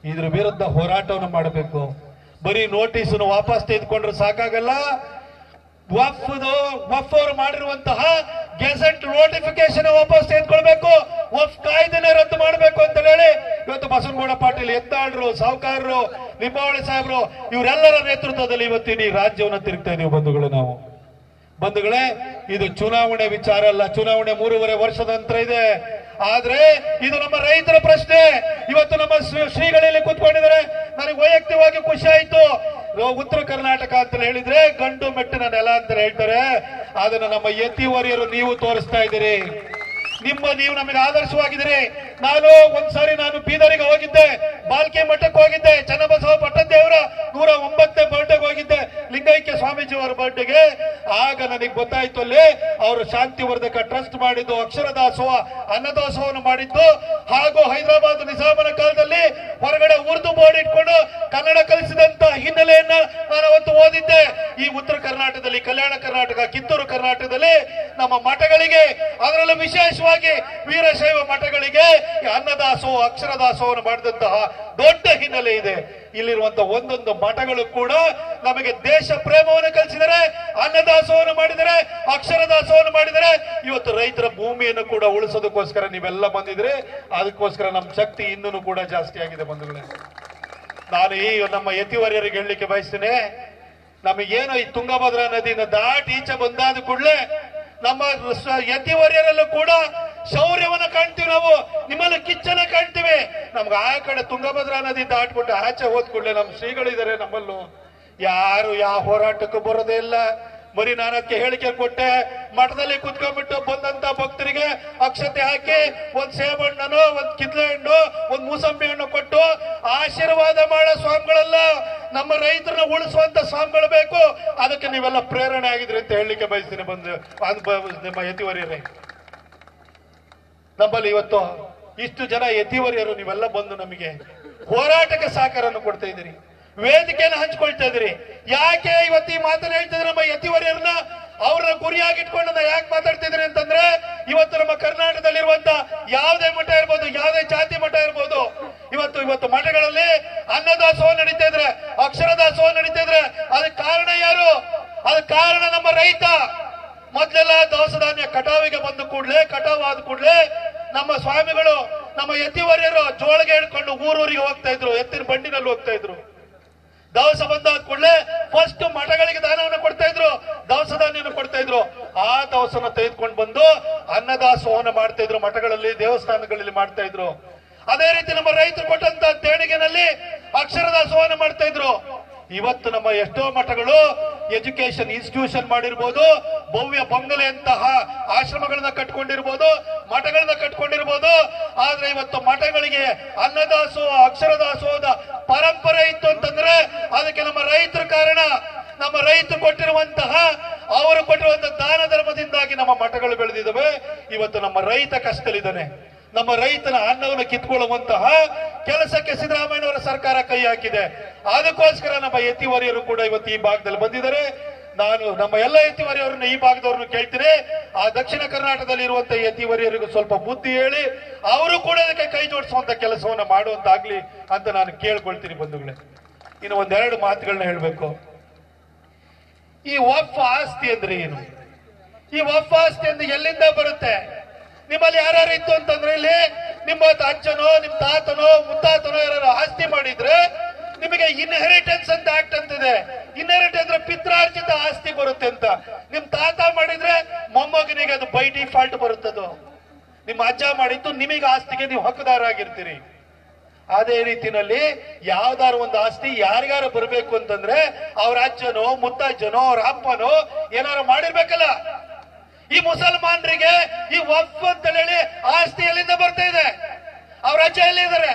ಇದ್ರ ವಿರುದ್ಧ ಹೋರಾಟವನ್ನು ಮಾಡಬೇಕು. ಬರೀ ನೋಟಿಸನ್ನು ವಾಪಸ್ ತೆಗೆದುಕೊಂಡ್ರೆ ಸಾಕಾಗಲ್ಲ. ವಫ್ ಅವರು ಮಾಡಿರುವಂತಹ ಗೆಜೆಟ್ ನೋಟಿಫಿಕೇಶನ್ ವಾಪಸ್ ತೆಗೆದುಕೊಳ್ಬೇಕು. ವಫ್ ಕಾಯ್ದೆನೇ ರದ್ದು ಮಾಡಬೇಕು ಅಂತ ಹೇಳಿ ಇವತ್ತು ಬಸವನಗೌಡ ಪಾಟೀಲ್, ಯತ್ನಾಳ್ರು, ಸಾವುಕಾರರು, ಲಿಂಬಾವಳಿ ಸಾಹೇಬರು ಇವರೆಲ್ಲರ ನೇತೃತ್ವದಲ್ಲಿ ಇವತ್ತಿನ ಈ ರಾಜ್ಯವನ್ನು ತಿರುಗ್ತಾ ಇದೀವಿ ಬಂಧುಗಳೇ. ನಾವು ಬಂಧುಗಳೇ, ಇದು ಚುನಾವಣೆ ವಿಚಾರ ಅಲ್ಲ. ಚುನಾವಣೆ 3.5 ವರ್ಷದ ನಂತರ ಇದೆ. ಆದ್ರೆ ಇದು ನಮ್ಮ ರೈತರ ಪ್ರಶ್ನೆ. ಇವತ್ತು ನಮ್ಮ ಶ್ರೀಗಳಲ್ಲಿ ಕೂತ್ಕೊಂಡಿದ್ದಾರೆ. ನನಗೆ ವೈಯಕ್ತಿಕವಾಗಿ ಖುಷಿ ಆಯ್ತು. ಉತ್ತರ ಕರ್ನಾಟಕ ಅಂತ ಹೇಳಿದ್ರೆ ಗಂಡು ಮೆಟ್ಟಿನ ನೆಲ ಅಂತ ಹೇಳ್ತಾರೆ. ಅದನ್ನ ನಮ್ಮ ಯತಿವರ್ಯರು ನೀವು ತೋರಿಸ್ತಾ ಇದ್ದೀರಿ. ನೀವು ನಮಗೆ ಆದರ್ಶವಾಗಿದ್ದೀರಿ. ಒಂದ್ಸಾರಿ ನಾನು ಬೀದರಿಗೆ ಹೋಗಿದ್ದೆ, ಬಾಲ್ಕಿ ಮಠಕ್ಕೆ ಹೋಗಿದ್ದೆ, ಚನ್ನಬಸವ ಪಟ್ಟದೇವರ 109ನೇ ಬರ್ಡೇಗೆ ಹೋಗಿದ್ದೆ, ಲಿಂಗೈಕ್ಯ ಸ್ವಾಮೀಜಿ ಅವರ ಬರ್ಡೇಗೆ. ಆಗ ನನಗೆ ಗೊತ್ತಾಯ್ತು ಅಲ್ಲಿ ಅವರು ಶಾಂತಿವರ್ಧಕ ಟ್ರಸ್ಟ್ ಮಾಡಿದ್ದು, ಅಕ್ಷರ ದಾಸೋಹ ಅನ್ನದಾಸೋಹವನ್ನು ಮಾಡಿದ್ದು, ಹಾಗೂ ಹೈದರಾಬಾದ್ ನಿಜಾಮನ ಕಾಲದಲ್ಲಿ ಹೊರಗಡೆ ಉರ್ದು ಬೋರ್ಡ್ ಇಟ್ಕೊಂಡು ಕನ್ನಡ ಕಲಿಸಿದಂತ ಹಿನ್ನೆಲೆಯನ್ನ ನಾನು ಅವತ್ತು ಓದಿದ್ದೆ. ಈ ಉತ್ತರ ಕರ್ನಾಟಕದಲ್ಲಿ, ಕಲ್ಯಾಣ ಕರ್ನಾಟಕ, ಕಿತ್ತೂರು ಕರ್ನಾಟಕದಲ್ಲಿ ನಮ್ಮ ಮಠಗಳಿಗೆ, ಅದರಲ್ಲೂ ವಿಶೇಷವಾಗಿ ವೀರಶೈವ ಮಠಗಳಿಗೆ ಅನ್ನದಾಸೋಹ ಅಕ್ಷರ ದಾಸೋಹವನ್ನು ಮಾಡಿದಂತಹ ದೊಡ್ಡ ಹಿನ್ನೆಲೆ ಇದೆ. ಇಲ್ಲಿರುವಂತಹ ಒಂದೊಂದು ಮಠಗಳು ಕೂಡ ನಮಗೆ ದೇಶ ಪ್ರೇಮವನ್ನು ಕಲಿಸಿದರೆ, ಅನ್ನದಾಸೋಹವನ್ನು ಮಾಡಿದರೆ, ಅಕ್ಷರ ದಾಸೋಹವನ್ನು ಮಾಡಿದರೆ. ಇವತ್ತು ರೈತರ ಭೂಮಿಯನ್ನು ಕೂಡ ಉಳಿಸೋದಕ್ಕೋಸ್ಕರ ನೀವೆಲ್ಲ ಬಂದಿದ್ರೆ, ಅದಕ್ಕೋಸ್ಕರ ನಮ್ಮ ಶಕ್ತಿ ಇನ್ನೂ ಕೂಡ ಜಾಸ್ತಿ ಆಗಿದೆ ಬಂಧುಗಳೇ. ನಾನು ಈ ನಮ್ಮ ಯತಿವರ್ಯರಿಗೆ ಹೇಳಲಿಕ್ಕೆ ಬಯಸ್ತೇನೆ, ನಮಗೇನೋ ಈ ತುಂಗಭದ್ರಾ ನದಿಯಿಂದ ದಾಟಿ ಈಚೆ ಬಂದಾದ ಕೂಡಲೇ ನಮ್ಮ ಯತಿವರ್ಯರಲ್ಲೂ ಕೂಡ ಶೌರ್ಯವನ್ನ ಕಾಣ್ತೀವಿ. ನಾವು ನಿಮ್ಮಲ್ಲಿ ಕಿಚ್ಚನ ಕಾಣ್ತೀವಿ. ನಮ್ಗೆ ಆ ಕಡೆ ತುಂಗಭದ್ರಾ ನದಿ ದಾಟ್ಬಿಟ್ಟು ಆಚೆ ಹೋದ್ ಕೂಡಲೇ ನಮ್ಮ ಶ್ರೀಗಳಿದ್ದಾರೆ. ನಮ್ಮಲ್ಲೂ ಯಾರು ಯಾವ ಹೋರಾಟಕ್ಕೂ ಬರೋದೇ ಇಲ್ಲ. ಬರೀ ನಾನು ಅದಕ್ಕೆ ಹೇಳಿಕೆ ಕೊಟ್ಟೆ, ಮಠದಲ್ಲಿ ಕುತ್ಕೊಂಡ್ಬಿಟ್ಟು ಬಂದಂತ ಭಕ್ತರಿಗೆ ಅಕ್ಷತೆ ಹಾಕಿ ಒಂದ್ ಸೇಬಣ್ಣನೋ, ಒಂದ್ ಕಿತ್ಲೆ ಹಣ್ಣು, ಒಂದ್ ಮೂಸಂಬಿ ಹಣ್ಣು ಕೊಟ್ಟು ಆಶೀರ್ವಾದ ಮಾಡೋ ಸ್ವಾಮಿಗಳಲ್ಲ, ನಮ್ಮ ರೈತರನ್ನ ಉಳಿಸುವಂತ ಸ್ವಾಮಿಗಳು ಬೇಕು. ಅದಕ್ಕೆ ನೀವೆಲ್ಲ ಪ್ರೇರಣೆ ಆಗಿದ್ರಿ ಅಂತ ಹೇಳಲಿಕ್ಕೆ ಬಯಸ್ತೀನಿ. ನಿಮ್ಮ ಯತಿವರ್ಯರೇ, ನಮ್ಮಲ್ಲಿ ಇವತ್ತು ಇಷ್ಟು ಜನ ಯತಿವರ್ಯರು ನೀವೆಲ್ಲ ಬಂದು ನಮಗೆ ಹೋರಾಟಕ್ಕೆ ಸಹಕಾರವನ್ನು ಕೊಡ್ತಾ ಇದ್ದೀರಿ, ವೇದಿಕೆಯನ್ನು ಹಂಚ್ಕೊಳ್ತಾ ಇದ್ದೀರಿ. ಯಾಕೆ ಇವತ್ತು ಈ ಮಾತನ್ನು ಹೇಳ್ತಿದ್ರೆ ನಮ್ಮ ಯತಿವರ್ಯರನ್ನ ಅವ್ರನ್ನ ಗುರಿಯಾಗಿಟ್ಕೊಂಡು ಯಾಕೆ ಮಾತಾಡ್ತಿದ್ರಿ ಅಂತಂದ್ರೆ, ಇವತ್ತು ನಮ್ಮ ಕರ್ನಾಟಕದಲ್ಲಿರುವಂತ ಯಾವುದೇ ಮಠ ಇರ್ಬೋದು, ಯಾವುದೇ ಜಾತಿ ಮಠ ಇರ್ಬೋದು, ಇವತ್ತು ಮಠಗಳಲ್ಲಿ ಅನ್ನದಾಸೋಹ ನಡೀತಾ ಇದ್ರೆ, ಅಕ್ಷರ ದಾಸೋಹ ನಡೀತಾ ಇದ್ರೆ, ಅದಕ್ಕೆ ಕಾರಣ ಯಾರು? ಅದಕ್ಕೆ ಕಾರಣ ನಮ್ಮ ರೈತ. ಮೊದಲೆಲ್ಲ ದವಸ ಧಾನ್ಯ ಕಟಾವಿಗೆ ಬಂದ ಕೂಡಲೇ, ಕಟಾವಾದ ಕೂಡಲೇ ನಮ್ಮ ಸ್ವಾಮಿಗಳು, ನಮ್ಮ ಯತಿವರ್ಯರು ಜೋಳಿಗೆ ಹಿಡ್ಕೊಂಡು ಊರೂರಿಗೆ ಹೋಗ್ತಾ ಇದ್ರು, ಎತ್ತಿನ ಬಂಡಿನಲ್ಲಿ ಹೋಗ್ತಾ ಇದ್ರು. ದವಸ ಬಂದಾದ ಕೂಡಲೇ ಫಸ್ಟ್ ಮಠಗಳಿಗೆ ದಾನವನ್ನು ಕೊಡ್ತಾ ಇದ್ರು, ದವಸ ಧಾನ್ಯವನ್ನು ಕೊಡ್ತಾ ಇದ್ರು. ಆ ದವಸನ ತೆಗೆದುಕೊಂಡು ಬಂದು ಅನ್ನದಾಸೋಹನ ಮಾಡ್ತಾ ಇದ್ರು, ಮಠಗಳಲ್ಲಿ ದೇವಸ್ಥಾನಗಳಲ್ಲಿ ಮಾಡ್ತಾ ಇದ್ರು. ಅದೇ ರೀತಿ ನಮ್ಮ ರೈತರು ಕೊಟ್ಟಂತ ದೇಣಿಗೆನಲ್ಲಿ ಅಕ್ಷರ ದಾಸೋಹನ ಮಾಡ್ತಾ ಇದ್ರು. ಇವತ್ತು ನಮ್ಮ ಎಷ್ಟೋ ಮಠಗಳು ಎಜುಕೇಶನ್ ಇನ್ಸ್ಟಿಟ್ಯೂಷನ್ ಮಾಡಿರ್ಬೋದು, ಭವ್ಯ ಬಂಗಲೆಯಂತಹ ಆಶ್ರಮಗಳನ್ನ ಕಟ್ಕೊಂಡಿರ್ಬೋದು, ಮಠಗಳನ್ನ ಕಟ್ಕೊಂಡಿರ್ಬೋದು. ಆದ್ರೆ ಇವತ್ತು ಮಠಗಳಿಗೆ ಅನ್ನದಾಸೋಹ ಅಕ್ಷರ ದಾಸೋಹದ ಪರಂಪರೆ ಇತ್ತು ಅಂತಂದ್ರೆ ಅದಕ್ಕೆ ನಮ್ಮ ರೈತರ ಕಾರಣ. ನಮ್ಮ ರೈತರು ಕೊಟ್ಟಿರುವಂತಹ, ಅವರು ಕೊಟ್ಟಿರುವಂತಹ ದಾನ ಧರ್ಮದಿಂದಾಗಿ ನಮ್ಮ ಮಠಗಳು ಬೆಳೆದಿದ್ದಾವೆ. ಇವತ್ತು ನಮ್ಮ ರೈತ ಕಷ್ಟದಲ್ಲಿದ್ದಾನೆ. ನಮ್ಮ ರೈತನ ಅನ್ನವನ್ನು ಕಿತ್ಕೊಳ್ಳುವಂತಹ ಕೆಲಸಕ್ಕೆ ಸಿದ್ದರಾಮಯ್ಯನವರ ಸರ್ಕಾರ ಕೈ ಹಾಕಿದೆ. ಅದಕ್ಕೋಸ್ಕರ ನಮ್ಮ ಯತಿವರ್ಯರು ಕೂಡ ಇವತ್ತು ಈ ಭಾಗದಲ್ಲಿ ಬಂದಿದ್ದಾರೆ. ನಾನು ನಮ್ಮ ಎಲ್ಲ ಯತಿವರ್ಯರನ್ನ, ಈ ಭಾಗದವ್ರನ್ನು ಕೇಳ್ತೀನಿ, ಆ ದಕ್ಷಿಣ ಕರ್ನಾಟಕದಲ್ಲಿ ಇರುವಂತಹ ಯತಿವರ್ಯರಿಗೂ ಸ್ವಲ್ಪ ಬುದ್ಧಿ ಹೇಳಿ ಅವರು ಕೂಡ ಅದಕ್ಕೆ ಕೈ ಜೋಡಿಸುವಂತ ಕೆಲಸವನ್ನ ಮಾಡುವಂತಾಗ್ಲಿ ಅಂತ ನಾನು ಕೇಳ್ಕೊಳ್ತೀನಿ ಬಂಧುಗಳೇ. ಇನ್ನು ಒಂದೆರಡು ಮಾತುಗಳನ್ನ ಹೇಳ್ಬೇಕು. ಈ ವಫ್ ಆಸ್ತಿ ಅಂದ್ರೆ ಏನು? ಈ ವಫ್ ಆಸ್ತಿ ಅಂದ್ರೆ ಎಲ್ಲಿಂದ ಬರುತ್ತೆ? ನಿಮ್ಮಲ್ಲಿ ಯಾರ್ಯಾರು ಇತ್ತು ಅಂತಂದ್ರೆ, ಇಲ್ಲಿ ನಿಮ್ಮ ಅಜ್ಜನೋ, ನಿಮ್ ತಾತನೋ, ಮುತ್ತಾತನೋ ಯಾರು ಆಸ್ತಿ ಮಾಡಿದ್ರೆ ನಿಮಗೆ ಇನ್ಹೆರಿಟೆನ್ಸ್ ಅಂತ ಆಕ್ಟ್ ಅಂತಿದೆ. ಇನ್ಹೆರಿಟೆನ್ಸ್ ಅಂದ್ರೆ ಪಿತ್ರಾರ್ಜಿತ ಆಸ್ತಿ ಬರುತ್ತೆ ಅಂತ. ನಿಮ್ ತಾತ ಮಾಡಿದ್ರೆ ಮೊಮ್ಮಗನಿಗೆ ಅದು ಬೈ ಡಿಫಾಲ್ಟ್ ಬರುತ್ತದು. ನಿಮ್ಮ ಅಜ್ಜ ಮಾಡಿದ್ದು ನಿಮಗೆ ಆಸ್ತಿಗೆ ನೀವು ಹಕ್ಕುದಾರ ಆಗಿರ್ತೀರಿ. ಅದೇ ರೀತಿನಲ್ಲಿ ಯಾವ್ದಾರು ಒಂದು ಆಸ್ತಿ ಯಾರಿಗಾರು ಬರಬೇಕು ಅಂತಂದ್ರೆ ಅವ್ರ ಅಜ್ಜನೋ, ಮುತ್ತಜ್ಜನೋ, ಅವ್ರ ಅಪ್ಪನೋ ಏನಾರು ಮಾಡಿರ್ಬೇಕಲ್ಲ. ಈ ಮುಸಲ್ಮಾನರಿಗೆ ಈ ವಫ್ ಅಂತ ಹೇಳಿ ಆಸ್ತಿ ಎಲ್ಲಿಂದ ಬರ್ತಾ ಇದೆ? ಅವ್ರ ಅಜ್ಜ ಎಲ್ಲಿದ್ದಾರೆ?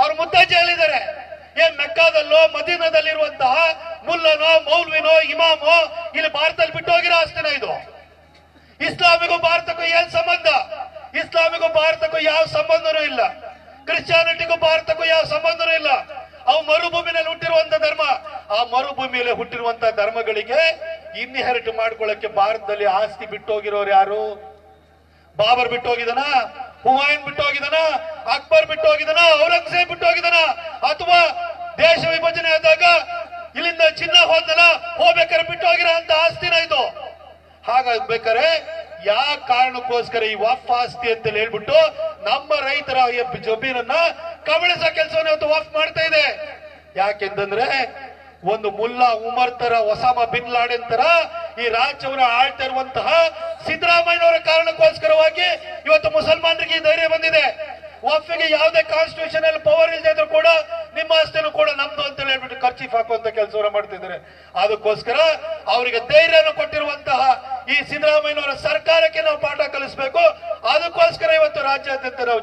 ಅವ್ರ ಮುತ್ತಜ್ಜ ಎಲ್ಲಿದ್ದಾರೆ? ಏನ್ ಮೆಕ್ಕಾದಲ್ಲೋ ಮದೀನದಲ್ಲಿರುವಂತಹ ಮುಲ್ಲನೋ, ಮೌಲ್ವಿನೋ, ಇಮಾಮೋ ಇಲ್ಲಿ ಭಾರತದಲ್ಲಿ ಬಿಟ್ಟು ಹೋಗಿರೋ ಆಸ್ತಿನ ಇದು? ಇಸ್ಲಾಮಿಗೂ ಭಾರತಕ್ಕೂ ಏನ್ ಸಂಬಂಧ? ಇಸ್ಲಾಮಿಗೂ ಭಾರತಕ್ಕೂ ಯಾವ ಸಂಬಂಧನೂ ಇಲ್ಲ. ಕ್ರಿಶ್ಚಿಯಾನಿಟಿಗೂ ಭಾರತಕ್ಕೂ ಯಾವ ಸಂಬಂಧನೂ ಇಲ್ಲ. ಅವು ಮರುಭೂಮಿನಲ್ಲಿ ಹುಟ್ಟಿರುವಂತ ಧರ್ಮ. ಆ ಮರುಭೂಮಿಯಲ್ಲಿ ಹುಟ್ಟಿರುವಂತಹ ಧರ್ಮಗಳಿಗೆ ಇನ್ಹೆರಿಟ್ ಮಾಡ್ಕೊಳ್ಳಕ್ಕೆ ಭಾರತದಲ್ಲಿ ಆಸ್ತಿ ಬಿಟ್ಟು ಹೋಗಿರೋರು ಯಾರು? ಬಾಬರ್ ಬಿಟ್ಟು ಹೋಗಿದನ? ಹುಮಾಯೂನ್ ಬಿಟ್ಟು ಹೋಗಿದನ? ಅಕ್ಬರ್ ಬಿಟ್ಟು ಹೋಗಿದನ, ಔರಂಗಜೇಬ್ ಬಿಟ್ಟು ಹೋಗಿದನ, ಅಥವಾ ದೇಶ ವಿಭಜನೆ ಆದಾಗ ಇಲ್ಲಿಂದ ಚಿನ್ನ ಹೋದ್ನಲ್ಲ, ಹೋಗ್ಬೇಕಾದ್ರೆ ಬಿಟ್ಟು ಹೋಗಿರೋ ಅಂತ ಆಸ್ತಿನ ಇದು. ಹಾಗಾಗ್ಬೇಕಾರೆ ಯಾವ ಕಾರಣಕ್ಕೋಸ್ಕರ ಈ ವಫ್ ಆಸ್ತಿ ಅಂತ ಹೇಳ್ಬಿಟ್ಟು ನಮ್ಮ ರೈತರ ಜಮೀನನ್ನ ಕಬಳಿಸೋ ಕೆಲಸವನ್ನು ಇವತ್ತು ವಫ್ ಮಾಡ್ತಾ ಇದೆ. ಯಾಕೆಂತಂದ್ರೆ ಒಂದು ಮುಲ್ಲಾ ಉಮರ್ ತರ, ಒಸಾಮಾ ಬಿನ್ ಲಾಡೆನ್ ತರ ಈ ರಾಜ್ಯವನ್ನು ಆಳ್ತಾ ಇರುವಂತಹ ಸಿದ್ದರಾಮಯ್ಯನವರ ಕಾರಣಕ್ಕೋಸ್ಕರವಾಗಿ ಇವತ್ತು ಮುಸಲ್ಮಾನರಿಗೆ ಈ ಧೈರ್ಯ ಬಂದಿದೆ. ವಫ್ಗೆ ಯಾವುದೇ ಕಾನ್ಸ್ಟಿಟ್ಯೂಷನ್ ಅಲ್ಲಿ ಪವರ್ ಇಲ್ಲದೆ ಇದ್ರು ಕೂಡ ನಿಮ್ಮ ಆಸ್ತಿನೂ ಕೂಡ ನಮ್ದು ಅಂತ ಹೇಳ್ಬಿಟ್ಟು ಖರ್ಚೀಫ್ ಹಾಕುವಂತ ಕೆಲಸವನ್ನು ಮಾಡ್ತಿದ್ದಾರೆ. ಅದಕ್ಕೋಸ್ಕರ ಅವರಿಗೆ ಧೈರ್ಯವನ್ನು ಕೊಟ್ಟಿರುವಂತಹ ಈ ಸಿದ್ದರಾಮಯ್ಯನವರ ಸರ್ಕಾರಕ್ಕೆ ನಾವು ಪಾಠ ಕಲಿಸಬೇಕು. ಅದಕ್ಕೋಸ್ಕರ ಇವತ್ತು ರಾಜ್ಯಾದ್ಯಂತ ನಾವು